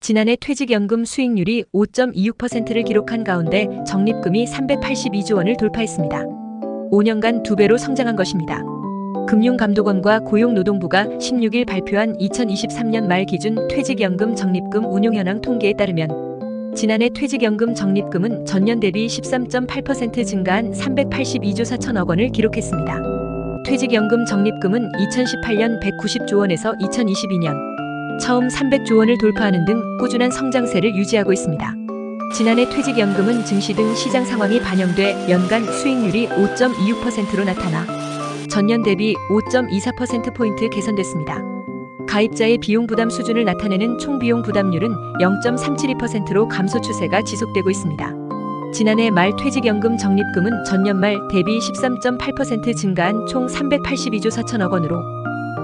지난해 퇴직연금 수익률이 5.26%를 기록한 가운데 적립금이 382조 원을 돌파했습니다. 5년간 2배로 성장한 것입니다. 금융감독원과 고용노동부가 16일 발표한 2023년 말 기준 퇴직연금 적립금 운용 현황 통계에 따르면 지난해 퇴직연금 적립금은 전년 대비 13.8% 증가한 382조 4천억 원을 기록했습니다. 퇴직연금 적립금은 2018년 190조 원에서 2022년 처음 300조 원을 돌파하는 등 꾸준한 성장세를 유지하고 있습니다. 지난해 퇴직연금은 증시 등 시장 상황이 반영돼 연간 수익률이 5.26%로 나타나 전년 대비 5.24%포인트 개선됐습니다. 가입자의 비용 부담 수준을 나타내는 총비용 부담률은 0.372%로 감소 추세가 지속되고 있습니다. 지난해 말 퇴직연금 적립금은 전년 말 대비 13.8% 증가한 총 382조 4천억 원으로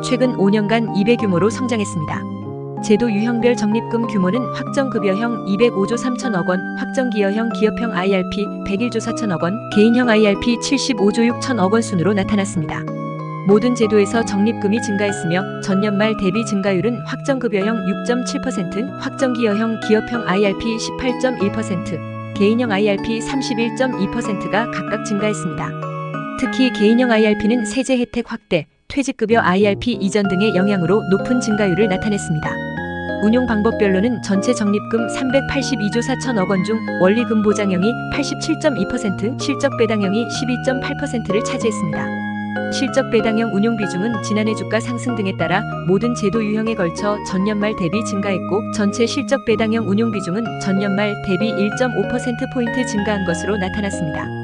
최근 5년간 2배 규모로 성장했습니다. 제도 유형별 적립금 규모는 확정급여형 205조 3천억 원, 확정기여형 기업형 IRP 101조 4천억 원, 개인형 IRP 75조 6천억 원 순으로 나타났습니다. 모든 제도에서 적립금이 증가했으며 전년 말 대비 증가율은 확정급여형 6.7%, 확정기여형 기업형 IRP 18.1%, 개인형 IRP 31.2%가 각각 증가했습니다. 특히 개인형 IRP는 세제 혜택 확대, 퇴직급여 IRP 이전 등의 영향으로 높은 증가율을 나타냈습니다. 운용 방법별로는 전체 적립금 382조 4천억 원 중 원리금 보장형이 87.2%, 실적 배당형이 12.8%를 차지했습니다. 실적 배당형 운용 비중은 지난해 주가 상승 등에 따라 모든 제도 유형에 걸쳐 전년 말 대비 증가했고 전체 실적 배당형 운용 비중은 전년 말 대비 1.5%포인트 증가한 것으로 나타났습니다.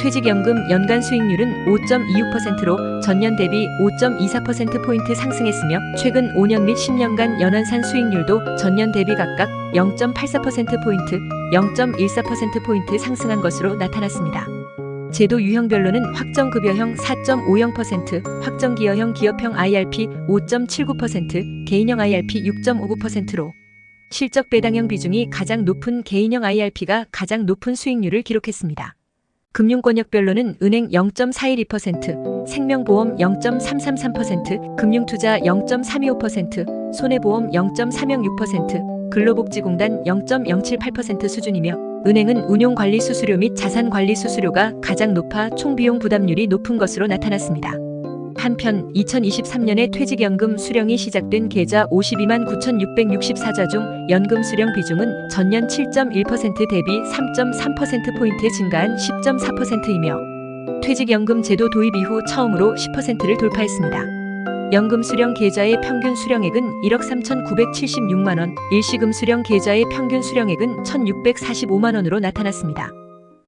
퇴직연금 연간 수익률은 5.26%로 전년 대비 5.24%포인트 상승했으며 최근 5년 및 10년간 연한산 수익률도 전년 대비 각각 0.84%포인트, 0.14%포인트 상승한 것으로 나타났습니다. 제도 유형별로는 확정급여형 4.50%, 확정기여형 기업형 IRP 5.79%, 개인형 IRP 6.59%로 실적 배당형 비중이 가장 높은 개인형 IRP가 가장 높은 수익률을 기록했습니다. 금융권역별로는 은행 0.412%, 생명보험 0.333%, 금융투자 0.325%, 손해보험 0.306%, 근로복지공단 0.078% 수준이며 은행은 운용관리 수수료 및 자산관리 수수료가 가장 높아 총비용 부담률이 높은 것으로 나타났습니다. 한편 2023년에 퇴직연금 수령이 시작된 계좌 52만 9,664자 중 연금 수령 비중은 전년 7.1% 대비 3.3%포인트 증가한 10.4%이며 퇴직연금 제도 도입 이후 처음으로 10%를 돌파했습니다. 연금 수령 계좌의 평균 수령액은 1억 3,976만 원, 일시금 수령 계좌의 평균 수령액은 1,645만 원으로 나타났습니다.